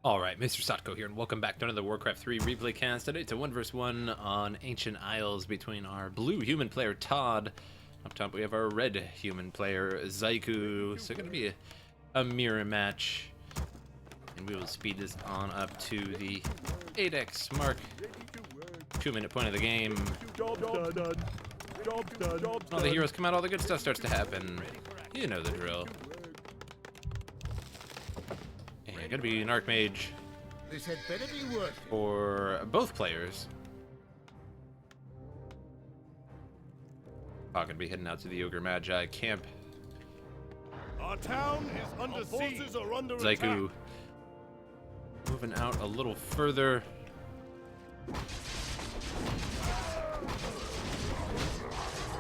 Alright, MrSotko here, and welcome back to another Warcraft 3 replay cast. Today it's a 1v1 on Ancient Isles between our blue human player, ToD. Up top we have our red human player, Zeikoo. So going to be a mirror match. And we will speed this on up to the 8x mark. 2-minute point of the game. Job done. Job done. All the heroes come out, all the good stuff starts to happen. You know the drill. Gonna be an Archmage This had better be worth it. for both players. I'm gonna be heading out to the Ogre Magi camp. Our town is under siege. Forces are under Zeikoo moving out a little further.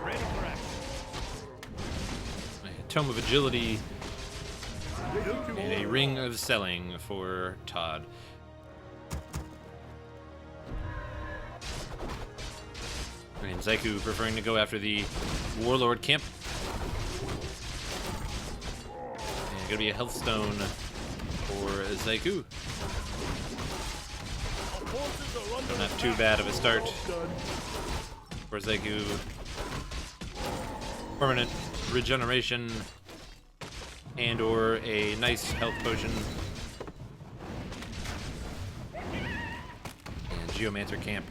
Ready for action. A Tome of Agility and a Ring of Selling for ToD. And Zeikoo preferring to go after the Warlord camp. And gonna be a health stone for Zeikoo. Not too bad of a start for Zeikoo. Permanent regeneration and or a nice health potion. And Geomancer camp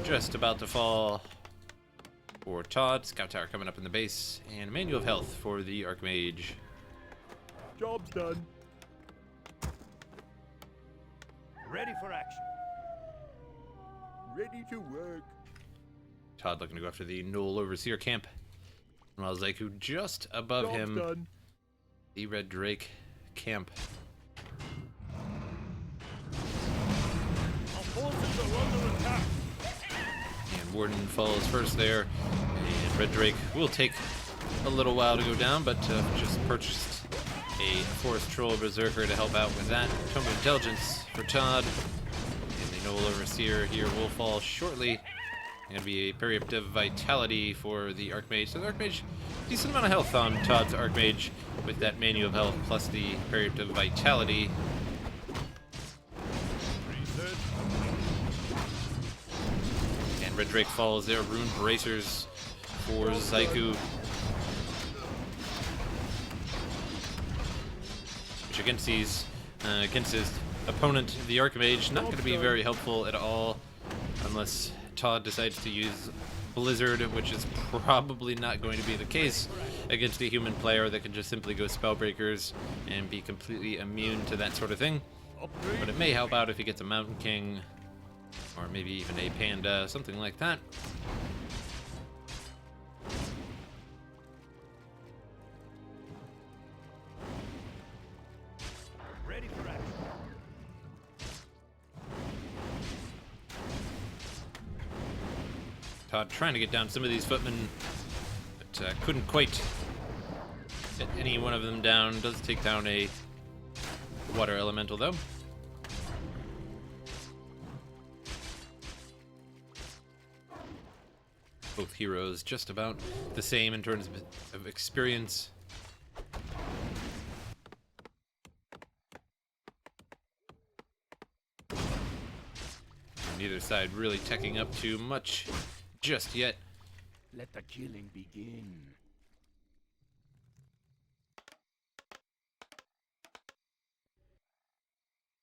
just about to fall for ToD. Scout tower coming up in the base, and manual of health for the Archmage. Job's done. Ready for action. Ready to work. ToD looking to go after the Null Overseer camp, while Zeikoo just above Job's him, done. the Red Drake camp. Our forces are under attack. And Warden falls first there, and Red Drake will take a little while to go down, but just purchased a Forest Troll Berserker to help out with that. Tome of Intelligence for ToD, and the Noble Overseer here will fall shortly. Gonna be a Periapt of Vitality for the Archmage. So the Archmage, decent amount of health on ToD's Archmage with that Manual of Health plus the Periapt of Vitality. Reset. And Red Drake falls there. Rune Bracers for Zeikoo. Which against his opponent, the Archmage, not going to be very helpful at all unless ToD decides to use Blizzard, which is probably not going to be the case against a human player that can just simply go Spellbreakers and be completely immune to that sort of thing. But it may help out if he gets a Mountain King, or maybe even a Panda, something like that. Ready for action. ToD trying to get down some of these footmen, but couldn't quite get any one of them down. Does take down a water elemental though. Both heroes just about the same in terms of experience. Neither side really teching up too much just yet. Let the killing begin.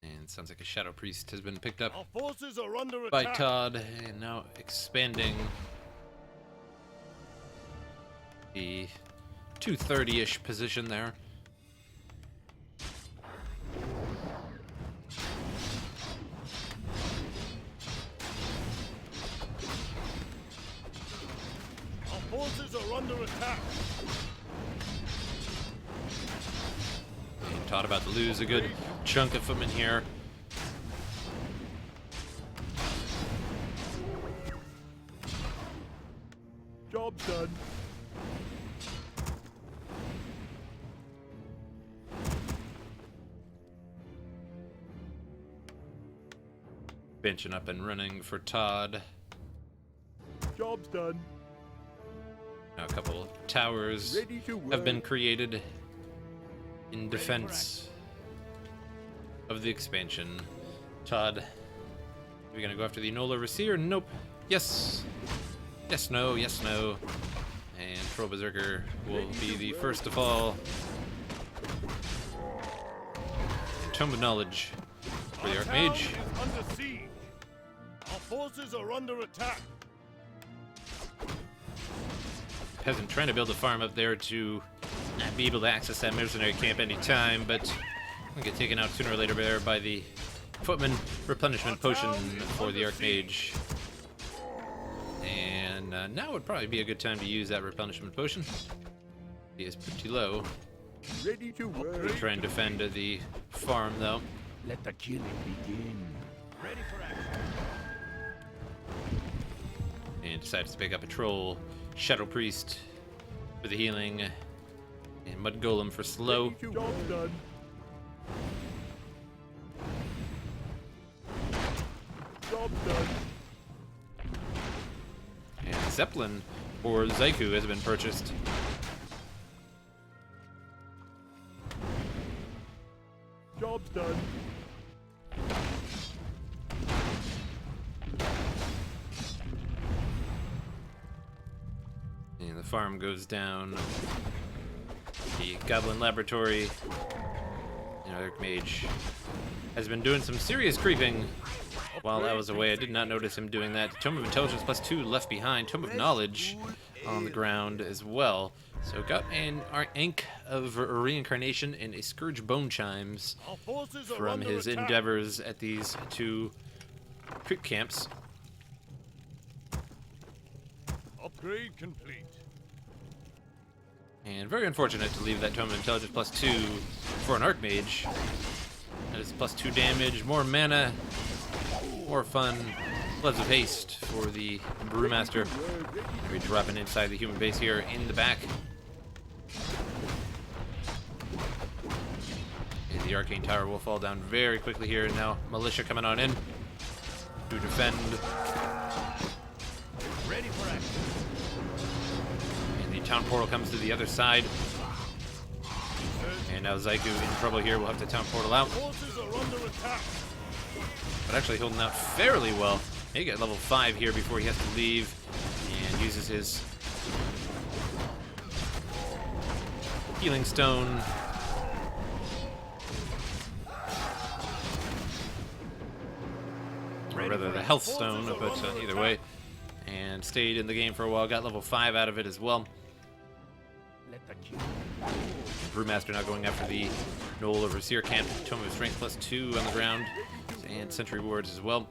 And sounds like a Shadow Priest has been picked up Our forces are under by attack. ToD, and now expanding the 230-ish position there. Our forces are under attack. And ToD about to lose a good chunk of footmen here. Job's done. Benching up and running for ToD. Job's done. Now a couple of towers Ready to work. have been created in defense. of the expansion. ToD, are we gonna go after the Nola Receiver? Nope. Yes. Yes, no, yes, no. And Troll Berserker will be the first to fall. And Tome of Knowledge for the Archmage. Is under siege. Our forces are under attack. Peasant trying to build a farm up there to be able to access that mercenary camp anytime, but I'll get taken out sooner or later there by the Footman replenishment potion for the Archmage. And now would probably be a good time to use that replenishment potion. He is pretty low. Ready to work. We'll try and defend the farm though. Let the killing begin. Ready for action. And decides to pick up a troll, Shadow Priest for the healing, and Mud Golem for slow. Job done. Job done. And Zeppelin for Zeikoo has been purchased. Job's done. And the farm goes down. The Goblin Laboratory, Archmage, has been doing some serious creeping while I was away. I did not notice him doing that. Tome of Intelligence +2 left behind. Tome of Knowledge on the ground as well. So got an Ink of Reincarnation and a Scourge Bone Chimes Our forces are from under his attack. endeavors at these two creep camps. Upgrade complete. And very unfortunate to leave that Tome of Intelligence +2 for an Archmage. That is +2 damage, more mana, more fun. Bloods of Haste for the Brewmaster. We're dropping inside the human base here in the back. And the Arcane Tower will fall down very quickly here. Now Militia coming on in to defend. Ready for action. And the Town Portal comes to the other side. And now Zeikoo in trouble here. We'll have to Town Portal out. Forces are under attack. But actually holding out fairly well. He got level 5 here before he has to leave, and uses his healing stone. Or rather the health stone, but either way. And stayed in the game for a while, got level 5 out of it as well. Let the killing. Brewmaster now going after the Knoll of Seer Camp. Tome of Strength +2 on the ground, and Sentry Wards as well.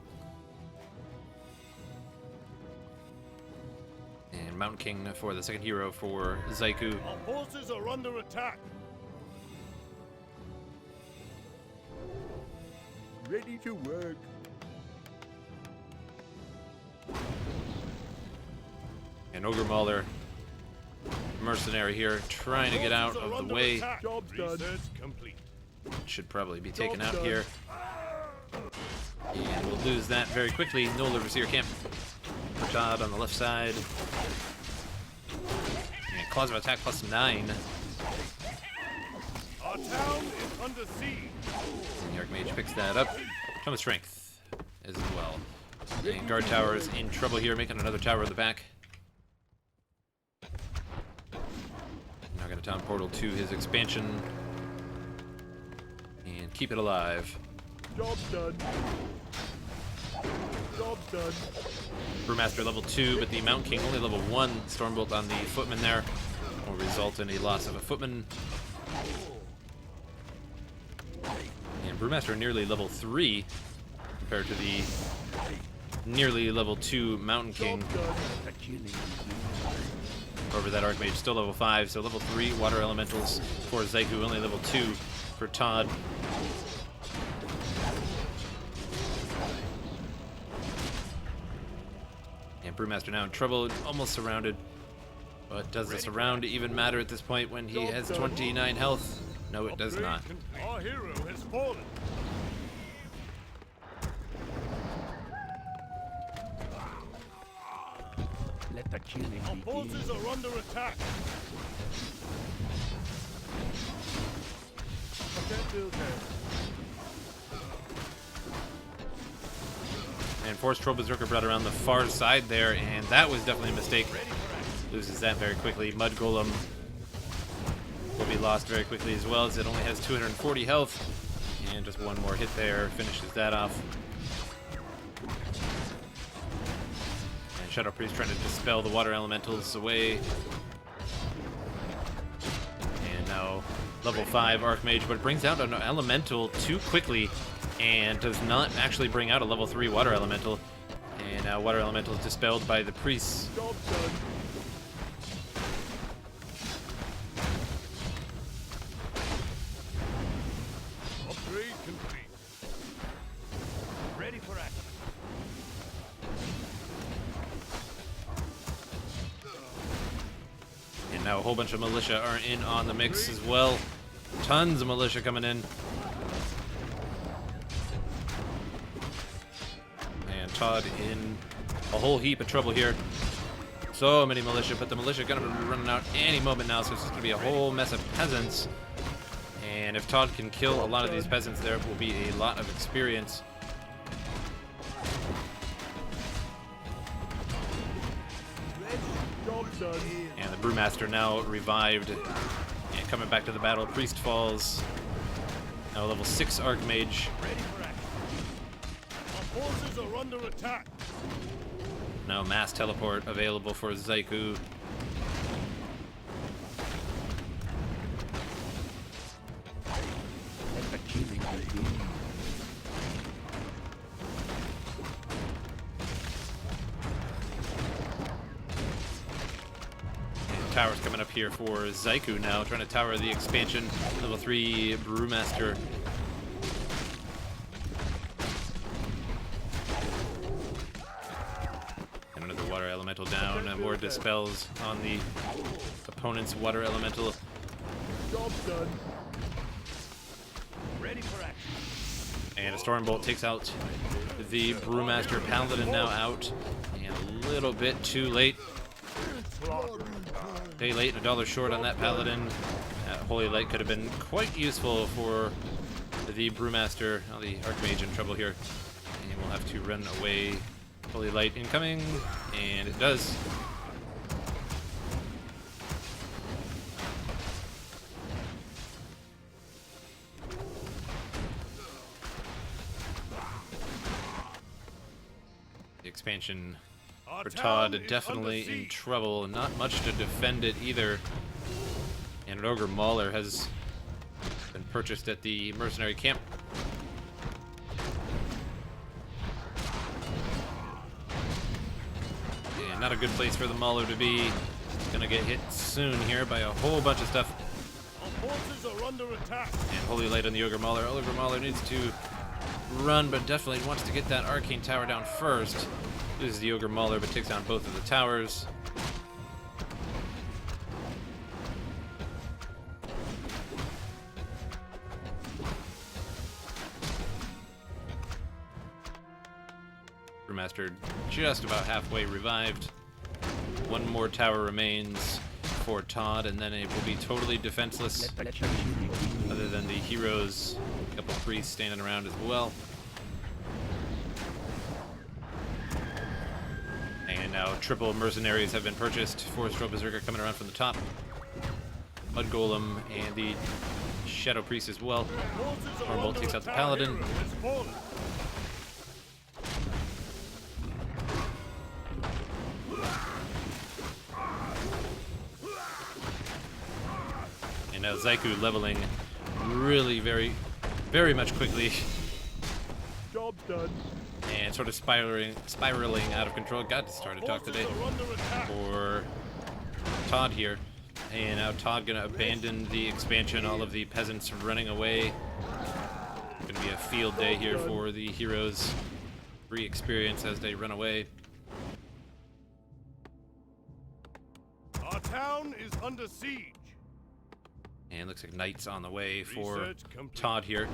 And Mountain King for the second hero for Zeikoo. Our forces are under attack. Ready to work. And Ogre Mauler, mercenary here, trying to get out Forces are of the under way. attack. Job's done. Research complete. Should probably be taken Job's out done. here. And we'll lose that very quickly. Knoll of Seer Camp. ToD on the left side. And Claws of Attack +9. Our town is under siege. And the Archmage picks that up. Tome of Strength as well. And Guard Tower is in trouble here, making another tower in the back. Now going to Town Portal to his expansion. And keep it alive. Job's done. Job's done. Brewmaster level 2, but the Mountain King only level 1. Stormbolt on the Footman there will result in a loss of a Footman. And Brewmaster nearly level 3 compared to the nearly level 2 Mountain King. Job's done. Let the killing begin. Over that Archmage, still level 5, so level 3 Water Elementals for Zeikoo, only level 2 for ToD. And Brewmaster now in trouble, almost surrounded. But does the surround even matter at this point when he has 29 health? No, it does not. Our hero has fallen. Let the killing Our begin. forces are under attack. I can't build that. And Force Troll Berserker brought around the far side there, and that was definitely a mistake. Loses that very quickly. Mud Golem will be lost very quickly as well, as it only has 240 health. And just one more hit there finishes that off. And Shadow Priest trying to dispel the water elementals away. And now level 5 Archmage, but it brings out an elemental too quickly and does not actually bring out a level 3 water elemental. And now water elemental is dispelled by the priests. Job done. Upgrade complete. Ready for action. And now a whole bunch of militia are in on the mix as well. Tons of militia coming in. And ToD in a whole heap of trouble here. So many militia, but the militia are going to be running out any moment now, so it's just going to be a whole mess of peasants. And if ToD can kill a lot of these peasants, there will be a lot of experience. Job done. And the Brewmaster now revived and coming back to the battle. Priest falls. Now level 6 Archmage. Ready for action. Our forces are under attack. Now mass teleport available for Zeikoo. Let the killing begin. And towers coming up here for Zeikoo now, trying to tower the expansion. Level 3 Brewmaster. And another water elemental down, and more dispels on the opponent's water elemental. Job done. Ready for action. And a Stormbolt takes out the Brewmaster. Paladin now out. And a little bit too late. Day late and $1 short on that Paladin. Holy Light could have been quite useful for the Brewmaster. Now the Archmage in trouble here. And we'll have to run away. Holy Light incoming. And it does. The expansion Our for town ToD is definitely under in siege. trouble. Not much to defend it either. And an Ogre Mauler has been purchased at the mercenary camp. And not a good place for the Mauler to be. Gonna get hit soon here by a whole bunch of stuff. Our forces are under attack. And Holy Light on the Ogre Mauler. Ogre Mauler needs to run, but definitely wants to get that Arcane Tower down first. Loses the Ogre Mauler, but takes down both of the towers. Brewmaster just about halfway revived. One more tower remains for ToD, and then it will be totally defenseless, Let the killing begin. other than the heroes. A couple priests standing around as well. And now triple mercenaries have been purchased. Force Troll Berserker coming around from the top. Mud Golem and the Shadow Priest as well. Forces are Stormbolt under takes out the attack. Paladin. Hero has fallen. And now Zeikoo leveling really very much quickly Job done. and sort of spiraling out of control. Got to start a talk Forces today are under attack. for ToD here. And now ToD gonna abandon the expansion, all of the peasants running away. Gonna be a field day here for the heroes. Re-experience as they run away. Our town is under siege. And looks like knights on the way for Research complete. ToD here.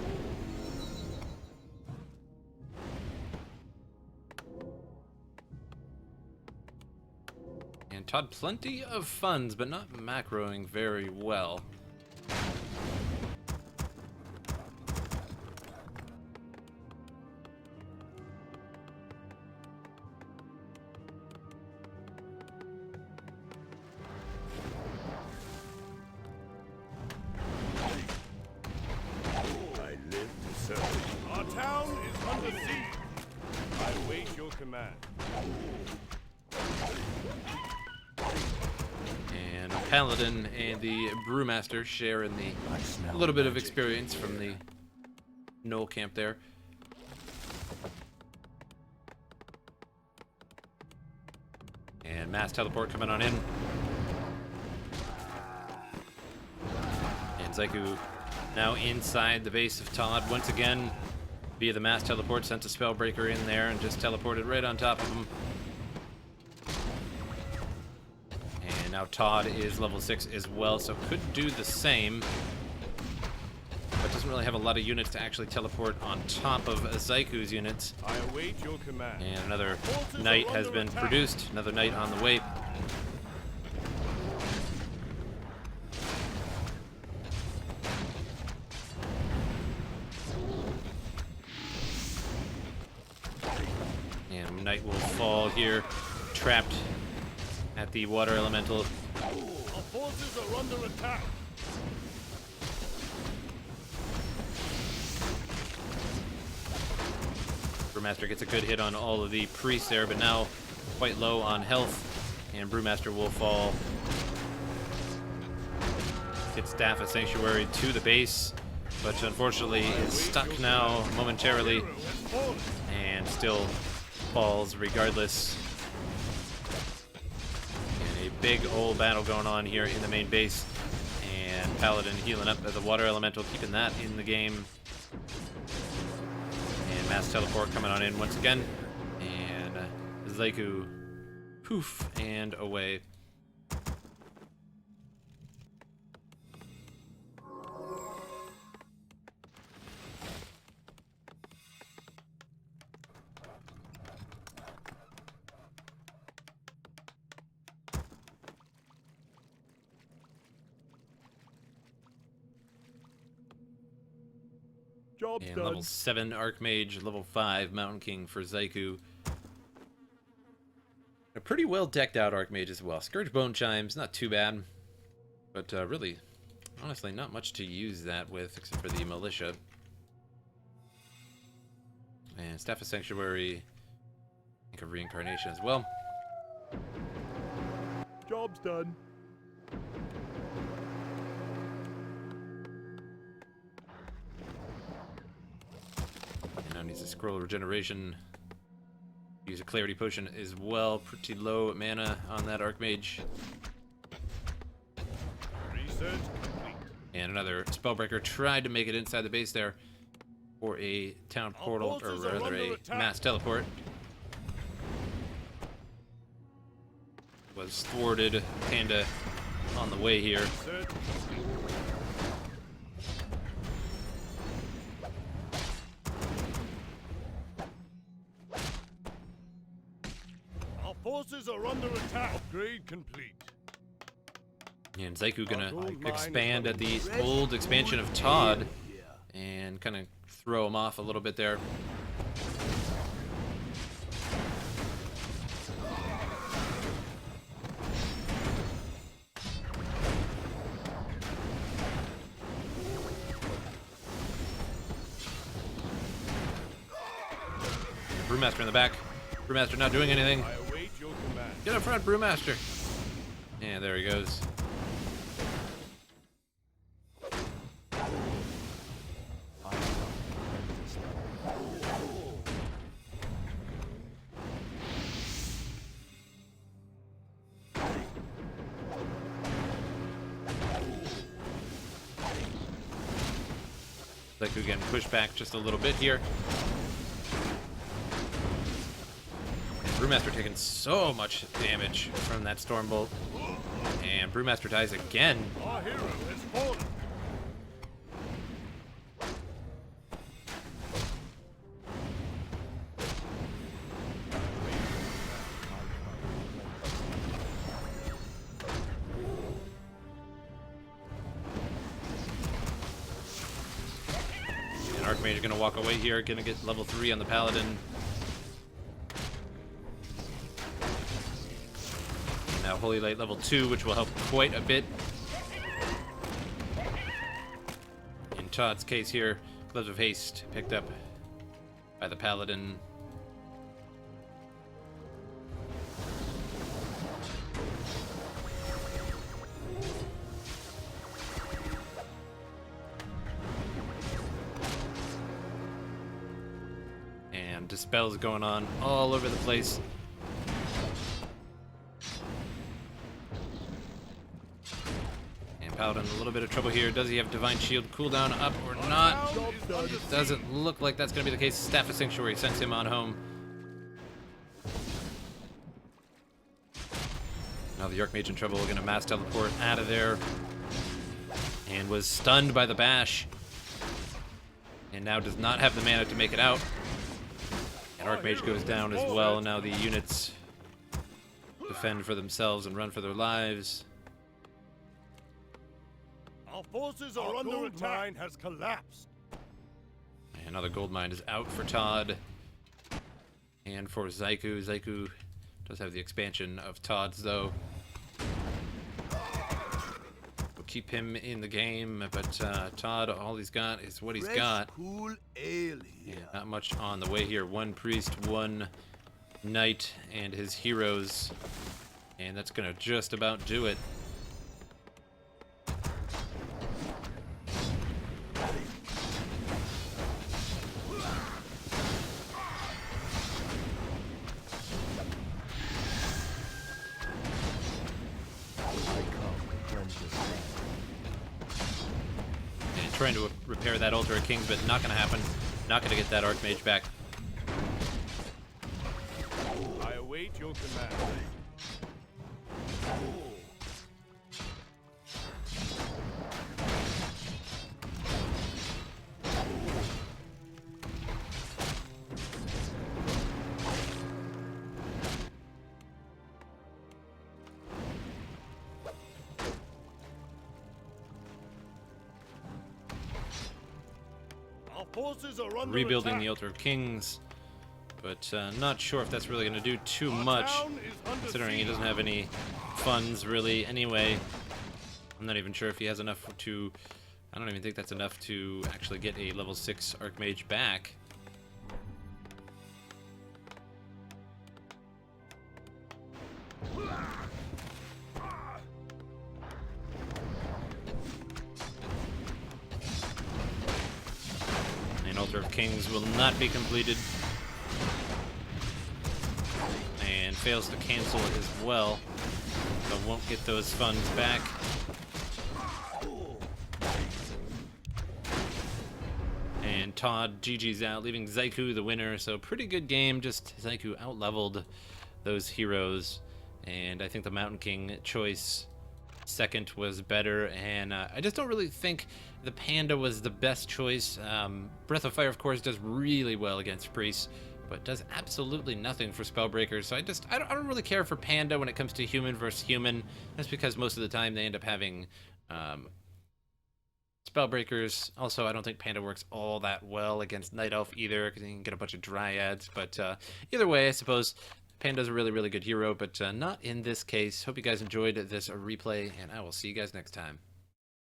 And ToD plenty of funds, but not macroing very well. town is under siege. I wait your command. And a paladin and the brewmaster share in a little bit of experience from the Knoll camp there. And mass teleport coming on in. And Zeikoo now inside the base of ToD once again via the mass teleport, sent a spellbreaker in there and just teleported right on top of him. And now ToD is level 6 as well, so could do the same, but doesn't really have a lot of units to actually teleport on top of Zeikoo's units. I await your command. And another knight has been produced, another knight on the way. And knight will fall here, trapped at the water elemental. Our forces are under attack. Brewmaster gets a good hit on all of the priests there, but now quite low on health. And Brewmaster will fall. Gets Staff of Sanctuary to the base, but unfortunately is stuck now momentarily and still falls regardless. And a big old battle going on here in the main base. And Paladin healing up the water elemental, keeping that in the game. And mass teleport coming on in once again. And Zeikoo, poof, and away. Job's And done. level 7 Archmage, level 5 Mountain King for Zeikoo. A pretty well decked out Archmage as well. Scourge Bone Chimes, not too bad. But really, honestly, not much to use that with except for the Militia. And Staff of Sanctuary, Ink of Reincarnation as well. Job's done. And now needs a Scroll of Regeneration. Use a Clarity Potion as well. Pretty low mana on that Archmage. Research complete. And another Spellbreaker tried to make it inside the base there for a town portal, or forces are rather under a attack. mass teleport. Was thwarted, kinda on the way here. Research complete. Our forces are under attack. Upgrade complete. And Zeikoo gonna Our gold mine expand is at the running old expansion of ToD and kind of throw him off a little bit there. Brewmaster in the back. Brewmaster not doing anything. I await your command. Get up front, Brewmaster. Yeah, there he goes. Zeikoo getting pushed back just a little bit here. Brewmaster taking so much damage from that Stormbolt. And Brewmaster dies again. Our hero has fallen. And Archmage is going to walk away here, going to get level 3 on the Paladin. Now Holy Light level 2, which will help quite a bit. In ToD's case here, Gloves of Haste picked up by the Paladin. And Dispel's going on all over the place. Paladin a little bit of trouble here. Does he have Divine Shield cooldown up or not? It doesn't look like that's going to be the case. Staff of Sanctuary sends him on home. Now the Archmage in trouble, going to mass teleport out of there. And was stunned by the bash. And now does not have the mana to make it out. And Archmage goes down as well. Now the units defend for themselves and run for their lives. Our forces are under attack. Mine has collapsed. Another gold mine is out for ToD. And for Zeikoo. Zeikoo does have the expansion of ToD's though. We'll keep him in the game, but ToD, all he's got is what he's got. Cool ale here. Yeah, not much on the way here. One priest, one knight, and his heroes. And that's gonna just about do it. Trying to repair that Altar of Kings, but not going to happen. Not going to get that Archmage back. I await your command. Forces are under Rebuilding attack. the Altar of Kings, but not sure if that's really going to do too much, considering he doesn't have any funds really anyway. I'm not even sure if he has enough to... I don't even think that's enough to actually get a level 6 Archmage back. Altar of Kings will not be completed. And fails to cancel it as well. So won't get those funds back. And ToD GG's out, leaving Zeikoo the winner. So pretty good game, just Zeikoo out-leveled those heroes. And I think the Mountain King choice second was better, and I just don't really think the Panda was the best choice. Breath of Fire, of course, does really well against priests, but does absolutely nothing for Spellbreakers. So I don't really care for Panda when it comes to human versus human. That's because most of the time they end up having Spellbreakers. Also, I don't think Panda works all that well against Night Elf either, because you can get a bunch of Dryads. But either way, I suppose Panda's a really, really good hero, but not in this case. Hope you guys enjoyed this replay, and I will see you guys next time.